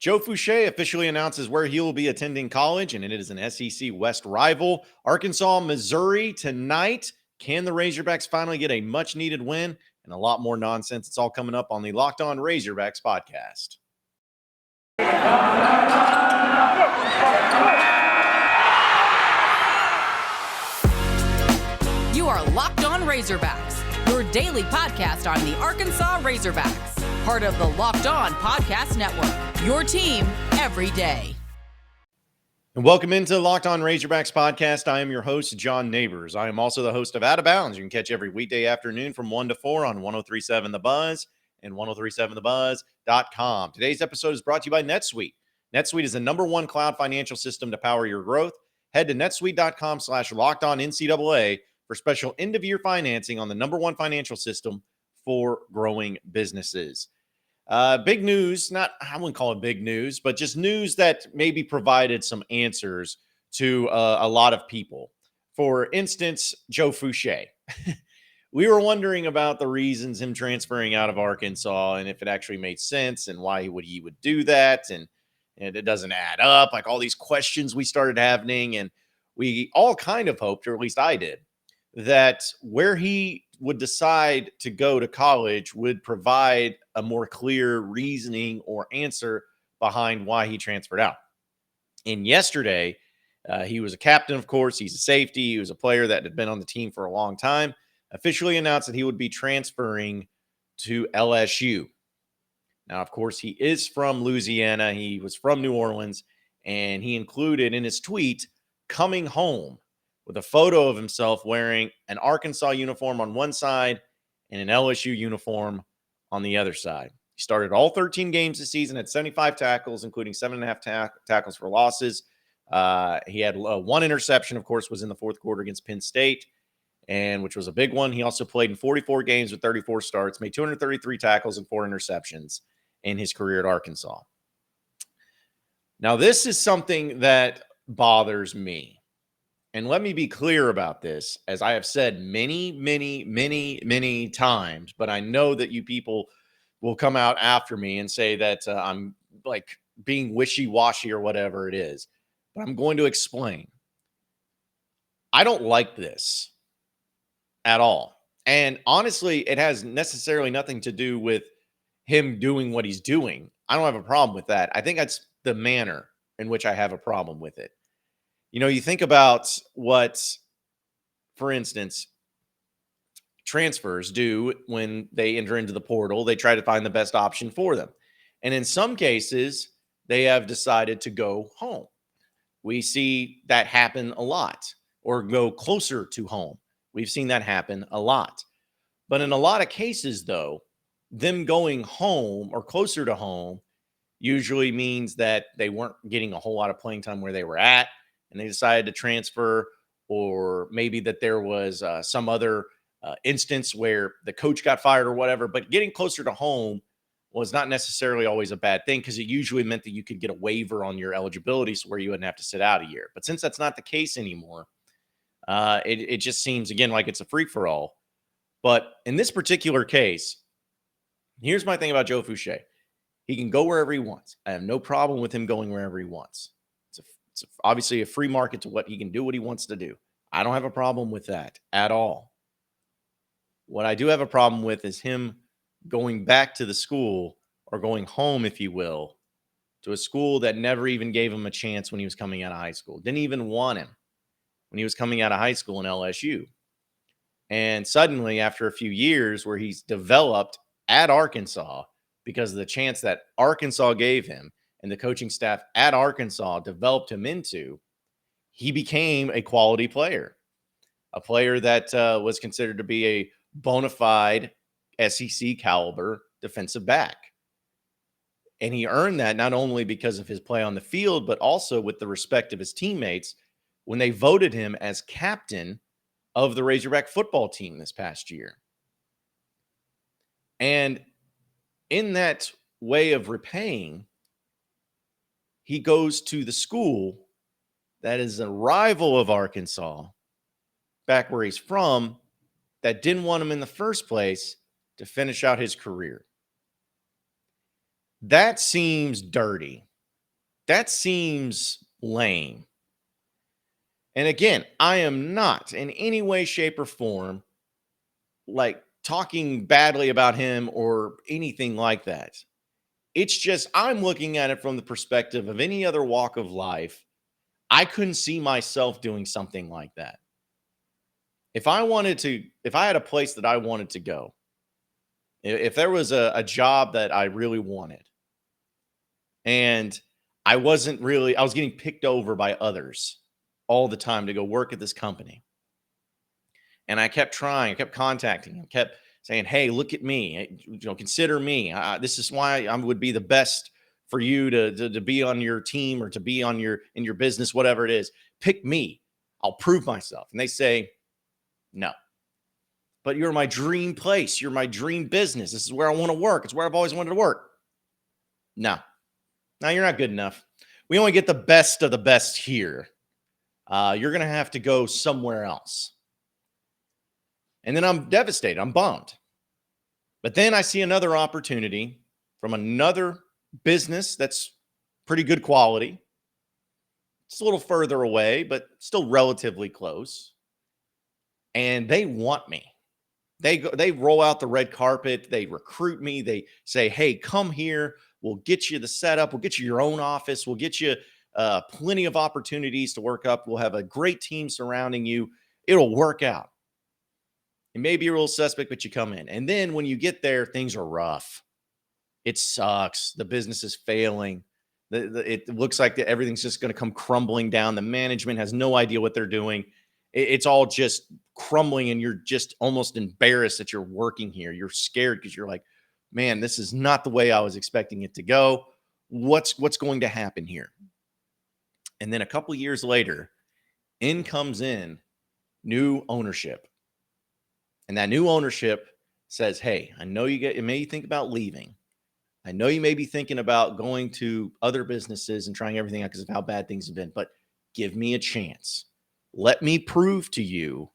Joe Fouche officially announces where he will be attending college, and it is an SEC West rival. Arkansas, Missouri tonight. Can the Razorbacks finally get a much-needed win? And a lot more nonsense. It's all coming up on the Locked On Razorbacks podcast. You are Locked On Razorbacks, your daily podcast on the Arkansas Razorbacks, part of the Locked On Podcast Network, your team every day. And welcome into Locked On Razorbacks podcast. I am your host, John Neighbors. I am also the host of Out of Bounds. You can catch every weekday afternoon from 1 to 4 on 103.7 The Buzz and 103.7thebuzz.com. Today's episode is brought to you by NetSuite. NetSuite is the #1 cloud financial system to power your growth. Head to netsuite.com/LockedOnNCAA for special end-of-year financing on the #1 financial system for growing businesses. Big news, I wouldn't call it big news, but just news that maybe provided some answers to a lot of people. For instance, Joe Fouche. We were wondering about the reasons him transferring out of Arkansas and if it actually made sense and why he would do that. And it doesn't add up. Like all these questions we started having, and we all kind of hoped, or at least I did, that where he would decide to go to college would provide a more clear reasoning or answer behind why he transferred out. And yesterday, he was a captain, of course. He's a safety. He was a player that had been on the team for a long time. Officially announced that he would be transferring to LSU. Now, of course, he is from Louisiana. He was from New Orleans, and he included in his tweet, coming home, with a photo of himself wearing an Arkansas uniform on one side and an LSU uniform on the other side. He started all 13 games this season, had 75 tackles, including 7.5 tackles for losses. He had one interception, of course, was in the fourth quarter against Penn State, and which was a big one. He also played in 44 games with 34 starts, made 233 tackles and 4 interceptions in his career at Arkansas. Now, this is something that bothers me. And let me be clear about this, as I have said many, many, many, many times, but I know that you people will come out after me and say that I'm like being wishy-washy or whatever it is. But I'm going to explain. I don't like this at all. And honestly, it has necessarily nothing to do with him doing what he's doing. I don't have a problem with that. I think that's the manner in which I have a problem with it. You know, you think about what, for instance, transfers do when they enter into the portal. They try to find the best option for them. And in some cases, they have decided to go home. We see that happen a lot, or go closer to home. We've seen that happen a lot. But in a lot of cases, though, them going home or closer to home usually means that they weren't getting a whole lot of playing time where they were at, and they decided to transfer, or maybe that there was some other instance where the coach got fired or whatever. But getting closer to home was not necessarily always a bad thing, because it usually meant that you could get a waiver on your eligibility, so where you wouldn't have to sit out a year. But since that's not the case anymore, it just seems, again, like it's a free-for-all. But in this particular case, here's my thing about Joe Fouche. He can go wherever he wants. I have no problem with him going wherever he wants. It's obviously a free market to what he can do, what he wants to do. I don't have a problem with that at all. What I do have a problem with is him going back to the school, or going home, if you will, to a school that never even gave him a chance when he was coming out of high school. Didn't even want him when he was coming out of high school in LSU. And suddenly, after a few years where he's developed at Arkansas because of the chance that Arkansas gave him and the coaching staff at Arkansas developed him into, he became a quality player, a player that was considered to be a bona fide SEC caliber defensive back. And he earned that not only because of his play on the field, but also with the respect of his teammates when they voted him as captain of the Razorback football team this past year. And in that way of repaying, he goes to the school that is a rival of Arkansas, back where he's from, that didn't want him in the first place to finish out his career. That seems dirty. That seems lame. And again, I am not in any way, shape, or form like talking badly about him or anything like that. It's just I'm looking at it from the perspective of any other walk of life. I couldn't see myself doing something like that. If I had a place that I wanted to go, if there was a job that I really wanted, and I was getting picked over by others all the time to go work at this company. And I kept trying, I kept contacting him, kept saying, "Hey, look at me, consider me. This is why I would be the best for you to be on your team or to be on in your business, whatever it is. Pick me. I'll prove myself." And they say, "No, but you're my dream place. You're my dream business. This is where I want to work. It's where I've always wanted to work." No, no, you're not good enough. We only get the best of the best here. You're going to have to go somewhere else. And then I'm devastated. I'm bummed. But then I see another opportunity from another business that's pretty good quality. It's a little further away, but still relatively close. And they want me. They roll out the red carpet. They recruit me. They say, "Hey, come here. We'll get you the setup. We'll get you your own office. We'll get you plenty of opportunities to work up. We'll have a great team surrounding you. It'll work out." It may be a little suspect, but you come in. And then when you get there, things are rough. It sucks. The business is failing. It looks like everything's just going to come crumbling down. The management has no idea what they're doing. It's all just crumbling, and you're just almost embarrassed that you're working here. You're scared because you're like, "Man, this is not the way I was expecting it to go. What's going to happen here?" And then a couple years later, in comes new ownership. And that new ownership says, "Hey, I know you may think about leaving. I know you may be thinking about going to other businesses and trying everything out because of how bad things have been, but give me a chance. Let me prove to you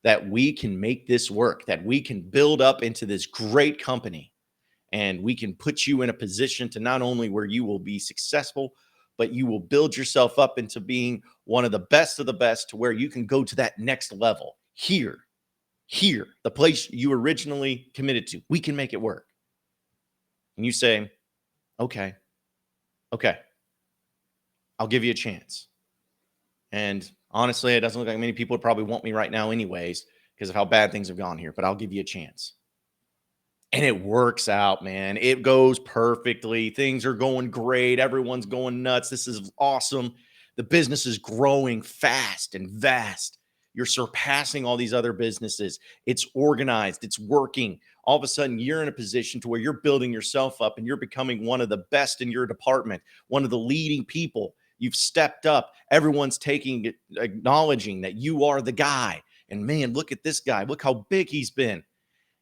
that we can make this work, that we can build up into this great company, and we can put you in a position to not only where you will be successful, but you will build yourself up into being one of the best to where you can go to that next level here, the place you originally committed to. We can make it work." And you say, okay, I'll give you a chance. And honestly, it doesn't look like many people would probably want me right now anyways, because of how bad things have gone here, but I'll give you a chance. And it works out, man. It goes perfectly. Things are going great. Everyone's going nuts. This is awesome. The business is growing fast and vast. You're surpassing all these other businesses. It's organized. It's working. All of a sudden, you're in a position to where you're building yourself up and you're becoming one of the best in your department, one of the leading people. You've stepped up. Everyone's acknowledging that you are the guy. And man, look at this guy. Look how big he's been.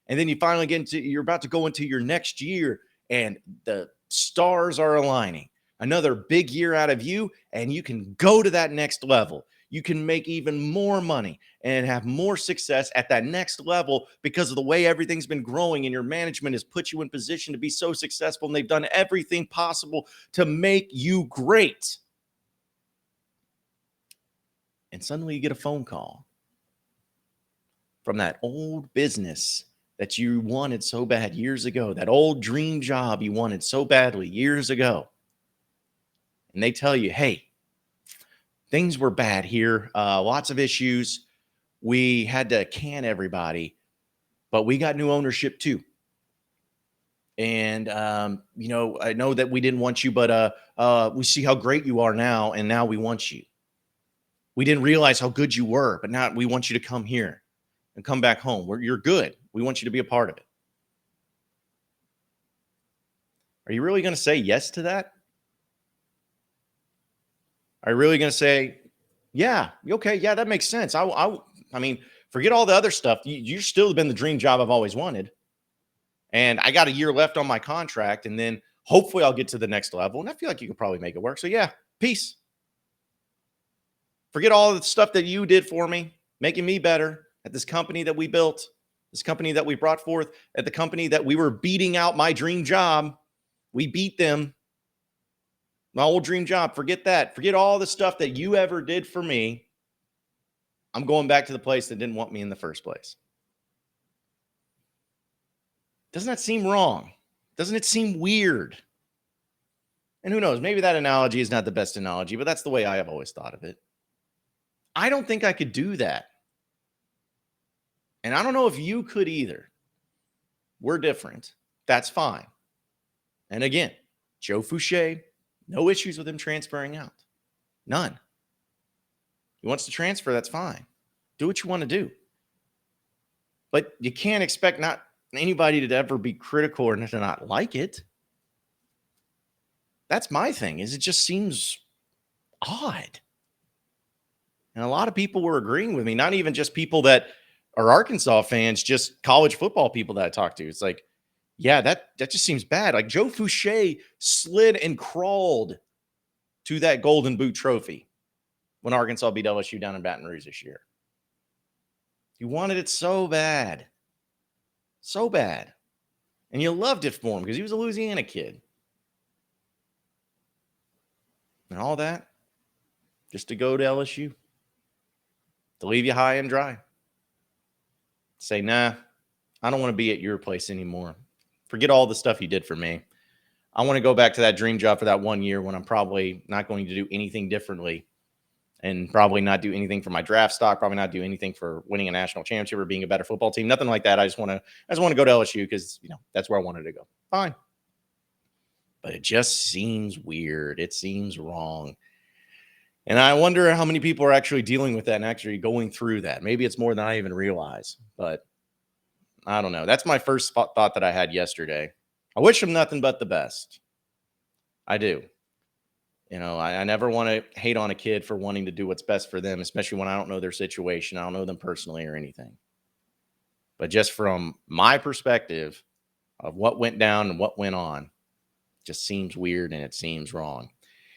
And then you finally you're about to go into your next year, and the stars are aligning. Another big year out of you, and you can go to that next level. You can make even more money and have more success at that next level because of the way everything's been growing, and your management has put you in position to be so successful, and they've done everything possible to make you great. And suddenly you get a phone call from that old business that you wanted so bad years ago, that old dream job you wanted so badly years ago. And they tell you, "Hey, things were bad here. Lots of issues. We had to can everybody, but we got new ownership too. And, I know that we didn't want you, but we see how great you are now, and now we want you. We didn't realize how good you were, but now we want you to come here and come back home where you're good. We want you to be a part of it." Are you really going to say yes to that? Are you really going to say, "Yeah, okay, yeah, that makes sense. I mean, forget all the other stuff. You still have been the dream job I've always wanted. And I got a year left on my contract, and then hopefully I'll get to the next level. And I feel like you could probably make it work. So yeah, peace. Forget all the stuff that you did for me, making me better at this company that we built, this company that we brought forth, at the company that we were beating out my dream job. We beat them. My old dream job, forget that. Forget all the stuff that you ever did for me. I'm going back to the place that didn't want me in the first place. Doesn't that seem wrong? Doesn't it seem weird? And who knows, maybe that analogy is not the best analogy, but that's the way I have always thought of it. I don't think I could do that. And I don't know if you could either. We're different. That's fine. And again, Joe Fouche, no issues with him transferring out. None. He wants to transfer, that's fine. Do what you want to do. But you can't expect not anybody to ever be critical or to not like it. That's my thing, is it just seems odd. And a lot of people were agreeing with me, not even just people that are Arkansas fans, just college football people that I talk to. It's like, yeah, that just seems bad. Like Joe Fouche slid and crawled to that Golden Boot trophy when Arkansas beat LSU down in Baton Rouge this year. He wanted it so bad. So bad. And you loved it for him because he was a Louisiana kid. And all that just to go to LSU. To leave you high and dry. Say, nah, I don't want to be at your place anymore. Forget all the stuff you did for me. I want to go back to that dream job for that 1 year when I'm probably not going to do anything differently and probably not do anything for my draft stock, probably not do anything for winning a national championship or being a better football team. Nothing like that. I just want to go to LSU because, that's where I wanted to go. Fine. But it just seems weird. It seems wrong. And I wonder how many people are actually dealing with that and actually going through that. Maybe it's more than I even realize, but I don't know. That's my first thought that I had yesterday. I wish him nothing but the best. I do. I never want to hate on a kid for wanting to do what's best for them, especially when I don't know their situation. I don't know them personally or anything. But just from my perspective of what went down and what went on, it just seems weird and it seems wrong.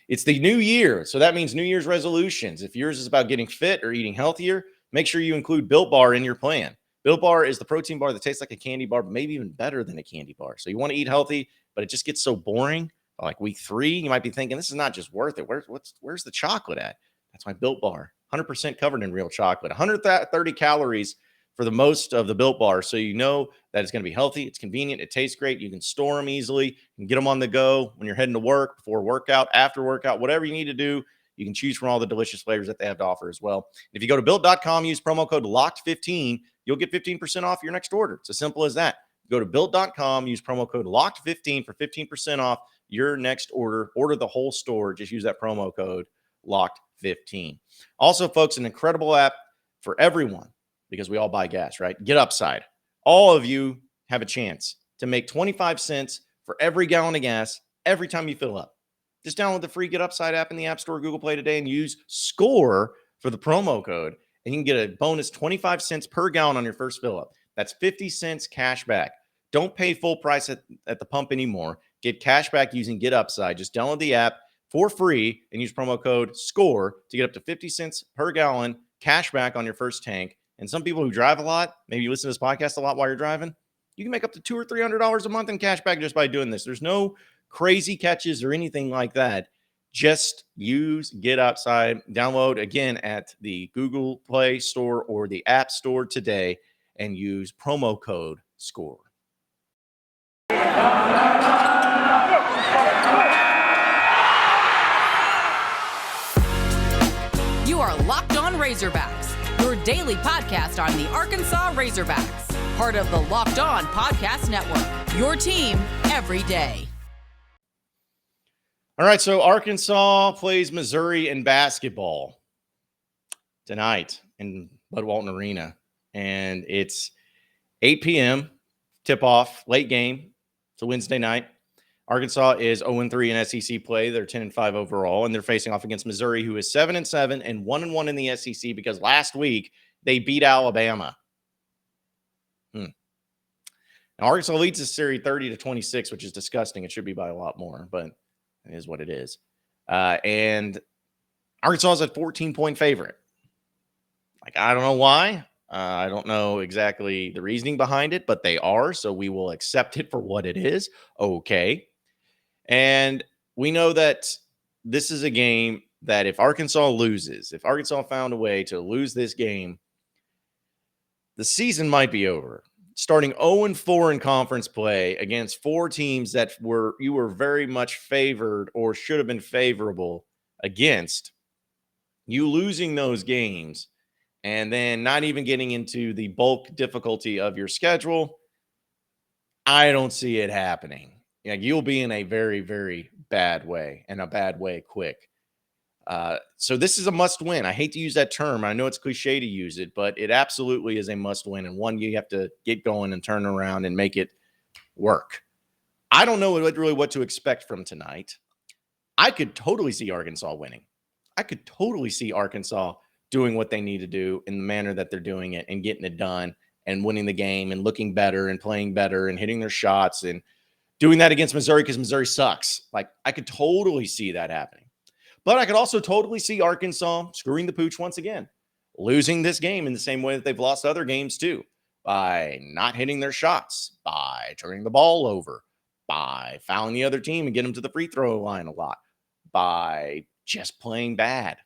It's the new year, so that means New Year's resolutions. If yours is about getting fit or eating healthier, make sure you include Built Bar in your plan. Built Bar is the protein bar that tastes like a candy bar, but maybe even better than a candy bar. So you want to eat healthy, but it just gets so boring. Like week 3, you might be thinking, this is not just worth it. Where's the chocolate at? That's my Built Bar. 100% covered in real chocolate. 130 calories for the most of the Built Bar. So you know that it's going to be healthy. It's convenient. It tastes great. You can store them easily. You can get them on the go when you're heading to work, before workout, after workout, whatever you need to do. You can choose from all the delicious flavors that they have to offer as well. If you go to Built.com, use promo code LOCKED15, you'll get 15% off your next order. It's as simple as that. Go to Built.com, use promo code LOCKED15 for 15% off your next order. Order the whole store. Just use that promo code LOCKED15. Also, folks, an incredible app for everyone because we all buy gas, right? Get Upside. All of you have a chance to make 25 cents for every gallon of gas every time you fill up. Just download the free Get Upside app in the App Store or Google Play today and use SCORE for the promo code. And you can get a bonus 25 cents per gallon on your first fill up. That's 50 cents cash back. Don't pay full price at the pump anymore. Get cash back using Get Upside. Just download the app for free and use promo code SCORE to get up to 50 cents per gallon cash back on your first tank. And some people who drive a lot, maybe you listen to this podcast a lot while you're driving, you can make up to $200 or $300 a month in cash back just by doing this. There's no crazy catches or anything like that. Just use Get Upside. Download again at the Google Play Store or the App Store today and use promo code SCORE. You are Locked On Razorbacks, your daily podcast on the Arkansas Razorbacks, part of the Locked On Podcast Network, your team every day. All right, so Arkansas plays Missouri in basketball tonight in Bud Walton Arena, and it's 8 p.m. tip-off, late game. It's a Wednesday night. Arkansas is 0-3 in SEC play. They're 10-5 overall, and they're facing off against Missouri, who is 7-7 and 1-1 in the SEC because last week they beat Alabama. Now, Arkansas leads the series 30-26, which is disgusting. It should be by a lot more, but it is what it is. And Arkansas is a 14-point favorite. I don't know why. I don't know exactly the reasoning behind it, but they are, so we will accept it for what it is. Okay. And we know that this is a game that if Arkansas loses, if Arkansas found a way to lose this game, the season might be over. Starting 0-4 in conference play against 4 teams that you were very much favored or should have been favorable against, you losing those games and then not even getting into the bulk difficulty of your schedule, I don't see it happening. You'll be in a very, very bad way, and a bad way quick. So this is a must win. I hate to use that term. I know it's cliche to use it, but it absolutely is a must win, and one you have to get going and turn around and make it work. I don't know really what to expect from tonight. I could totally see Arkansas winning. I could totally see Arkansas doing what they need to do in the manner that they're doing it and getting it done and winning the game and looking better and playing better and hitting their shots and doing that against Missouri because Missouri sucks. Like, I could totally see that happening. But I could also totally see Arkansas screwing the pooch once again, losing this game in the same way that they've lost other games too, by not hitting their shots, by turning the ball over, by fouling the other team and getting them to the free throw line a lot, by just playing bad.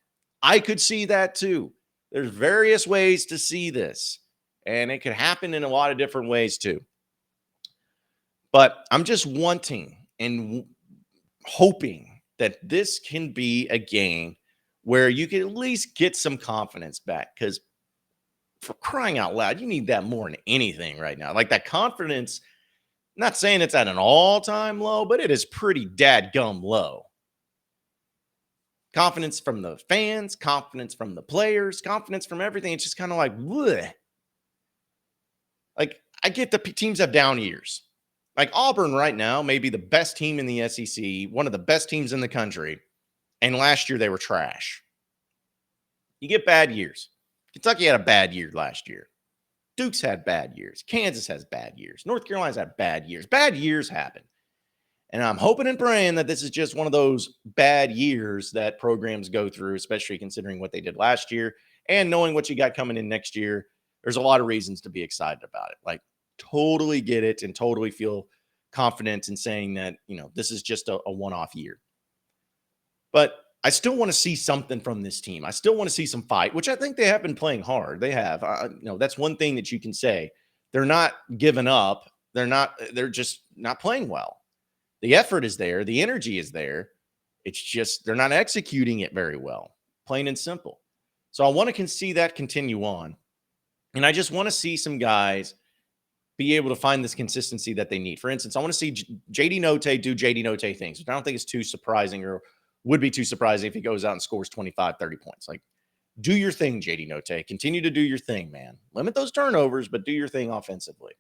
I could see that too. There's various ways to see this, and it could happen in a lot of different ways too. But I'm just wanting and hoping that this can be a game where you can at least get some confidence back, because for crying out loud, you need that more than anything right now. Like, that confidence, not saying it's at an all-time low, but it is pretty dadgum low. Confidence from the fans, confidence from the players, confidence from everything. It's just kind of like, bleh. Like, I get the teams have down years. Like, Auburn right now may be the best team in the SEC, one of the best teams in the country, and last year they were trash. You get bad years. Kentucky had a bad year last year. Duke's had bad years. Kansas has bad years. North Carolina's had bad years. Bad years happen. And I'm hoping and praying that this is just one of those bad years that programs go through, especially considering what they did last year and knowing what you got coming in next year. There's a lot of reasons to be excited about it. Like, totally get it and totally feel confident in saying that, this is just a one-off year. But I still want to see something from this team. I still want to see some fight, which I think they have been playing hard. They have. That's one thing that you can say. They're not giving up. They're just not playing well. The effort is there. The energy is there. It's just they're not executing it very well, plain and simple. So I want to see that continue on. And I just want to see some guys be able to find this consistency that they need. For instance, I want to see JD Notae do JD Notae things, which I don't think is too surprising or would be too surprising if he goes out and scores 25, 30 points. Like, do your thing, JD Notae. Continue to do your thing, man. Limit those turnovers, but do your thing offensively.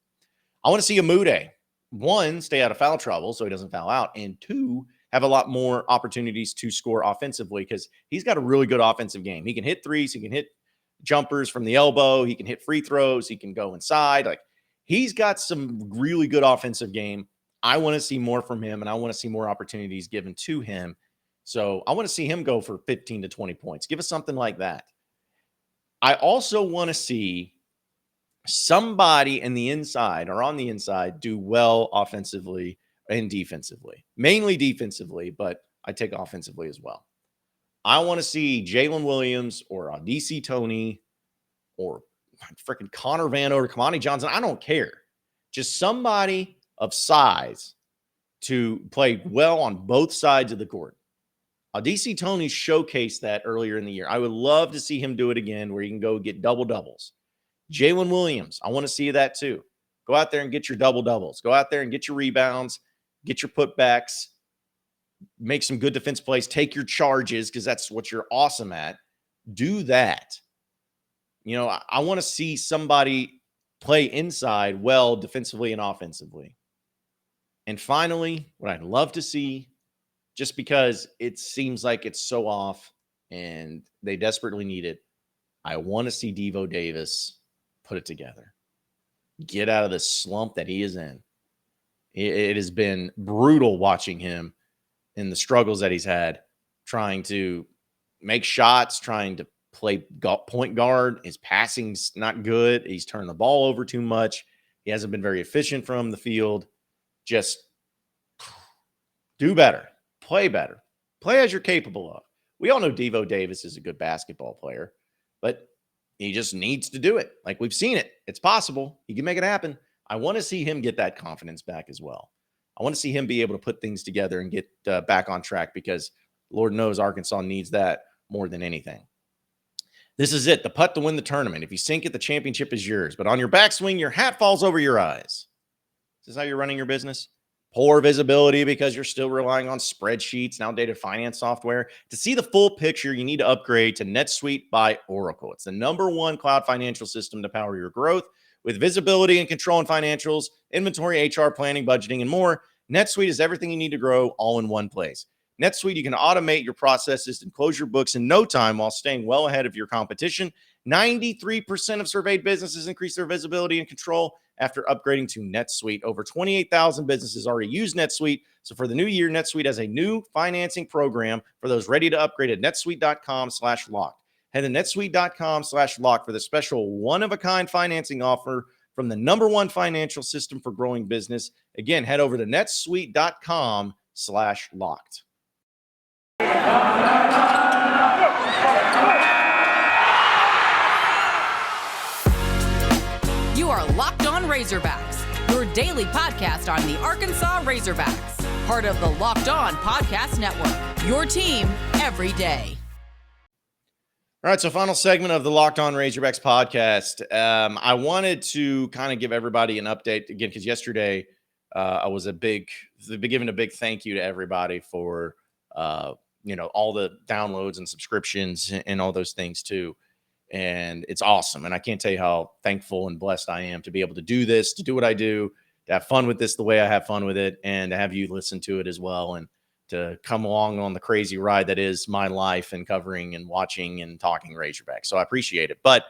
I want to see Amude, 1, stay out of foul trouble so he doesn't foul out, and 2, have a lot more opportunities to score offensively because he's got a really good offensive game. He can hit threes. He can hit jumpers from the elbow. He can hit free throws. He can go inside. Like, he's got some really good offensive game. I want to see more from him, and I want to see more opportunities given to him. So I want to see him go for 15 to 20 points. Give us something like that. I also want to see somebody in the inside or on the inside do well offensively and defensively. Mainly defensively, but I take offensively as well. I want to see Jalen Williams or DC Toney or freaking Connor Vano or Kamani Johnson. I don't care. Just somebody of size to play well on both sides of the court. DC Toney showcased that earlier in the year. I would love to see him do it again where you can go get double-doubles. Jalen Williams, I want to see that too. Go out there and get your double-doubles. Go out there and get your rebounds, get your putbacks, make some good defense plays, take your charges because that's what you're awesome at. Do that. I want to see somebody play inside well defensively and offensively. And finally, what I'd love to see, just because it seems like it's so off and they desperately need it, I want to see Devo Davis put it together. Get out of the slump that he is in. It has been brutal watching him in the struggles that he's had, trying to make shots, trying to play point guard. His passing's not good. He's turned the ball over too much. He hasn't been very efficient from the field. Just do better. Play better. Play as you're capable of. We all know Devo Davis is a good basketball player, but he just needs to do it. Like, we've seen it. It's possible. He can make it happen. I want to see him get that confidence back as well. I want to see him be able to put things together and get back on track, because Lord knows Arkansas needs that more than anything. This is it, the putt to win the tournament. If you sink it, the championship is yours. But on your backswing, your hat falls over your eyes. Is this how you're running your business? Poor visibility because you're still relying on spreadsheets and outdated finance software. To see the full picture, you need to upgrade to NetSuite by Oracle. It's the #1 cloud financial system to power your growth. With visibility and control in financials, inventory, HR, planning, budgeting, and more, NetSuite is everything you need to grow all in one place. NetSuite, you can automate your processes and close your books in no time while staying well ahead of your competition. 93% of surveyed businesses increase their visibility and control after upgrading to NetSuite. Over 28,000 businesses already use NetSuite. So for the new year, NetSuite has a new financing program for those ready to upgrade at netsuite.com/locked. Head to netsuite.com/locked for the special one-of-a-kind financing offer from the #1 financial system for growing business. Again, head over to netsuite.com/locked. You are Locked On Razorbacks, your daily podcast on the Arkansas Razorbacks, part of the Locked On Podcast Network, your team every day. All right, so final segment of the Locked On Razorbacks podcast. I wanted to kind of give everybody an update again, because yesterday I was giving a big thank you to everybody for all the downloads and subscriptions and all those things too. And it's awesome. And I can't tell you how thankful and blessed I am to be able to do this, to do what I do, to have fun with this the way I have fun with it, and to have you listen to it as well, and to come along on the crazy ride that is my life and covering and watching and talking Razorbacks. So I appreciate it. But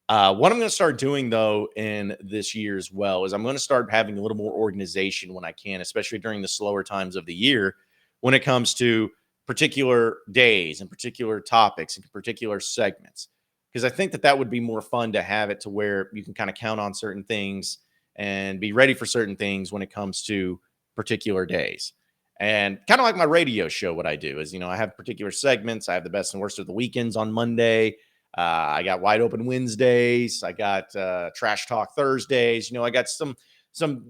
what I'm going to start doing, though, in this year as well, is I'm going to start having a little more organization when I can, especially during the slower times of the year, when it comes to particular days and particular topics and particular segments. Because I think that would be more fun to have it to where you can kind of count on certain things and be ready for certain things when it comes to particular days. And kind of like my radio show, what I do is, I have particular segments. I have the best and worst of the weekends on Monday. I got wide open Wednesdays. I got trash talk Thursdays. I got some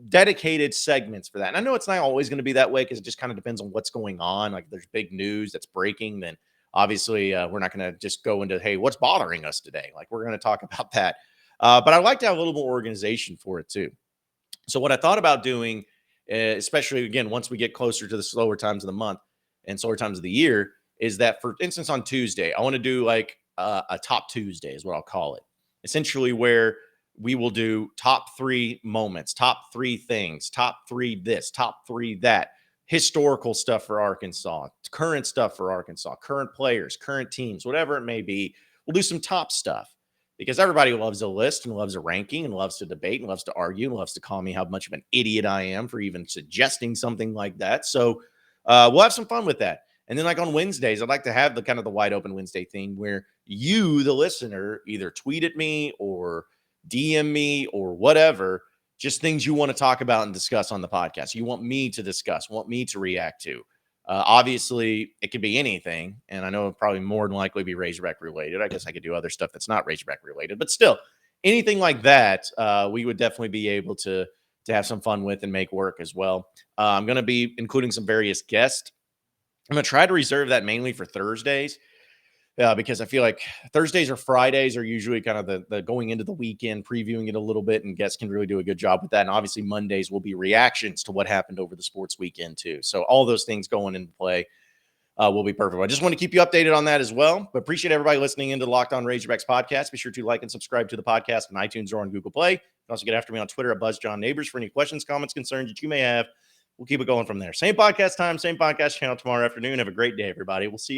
dedicated segments for that. And I know it's not always going to be that way, because it just kind of depends on what's going on. Like, if there's big news that's breaking, then obviously we're not going to just go into, hey, what's bothering us today? Like, we're going to talk about that. But I like to have a little more organization for it too. So what I thought about doing, especially again, once we get closer to the slower times of the month and slower times of the year, is that, for instance, on Tuesday, I want to do like a top Tuesday is what I'll call it. Essentially, where we will do top 3 moments, top 3 things, top 3 this, top 3 that, historical stuff for Arkansas, current stuff for Arkansas, current players, current teams, whatever it may be. We'll do some top stuff, because everybody loves a list and loves a ranking and loves to debate and loves to argue and loves to call me how much of an idiot I am for even suggesting something like that. So we'll have some fun with that. And then, like, on Wednesdays, I'd like to have the kind of the wide open Wednesday thing where you, the listener, either tweet at me or DM me or whatever, just things you want to talk about and discuss on the podcast. You want me to discuss, want me to react to. Obviously, it could be anything, and I know it'll probably more than likely be Razorback related. I guess I could do other stuff that's not Razorback related, but still, anything like that, we would definitely be able to have some fun with and make work as well. I'm going to be including some various guests. I'm going to try to reserve that mainly for Thursdays, because I feel like Thursdays or Fridays are usually kind of the going into the weekend, previewing it a little bit, and guests can really do a good job with that. And obviously Mondays will be reactions to what happened over the sports weekend too. So all those things going into play will be perfect. I just want to keep you updated on that as well. But appreciate everybody listening into the Locked On Razorbacks podcast. Be sure to like and subscribe to the podcast on iTunes or on Google Play. You can also get after me on Twitter at BuzzJohnNeighbors for any questions, comments, concerns that you may have. We'll keep it going from there. Same podcast time, same podcast channel tomorrow afternoon. Have a great day, everybody. We'll see you.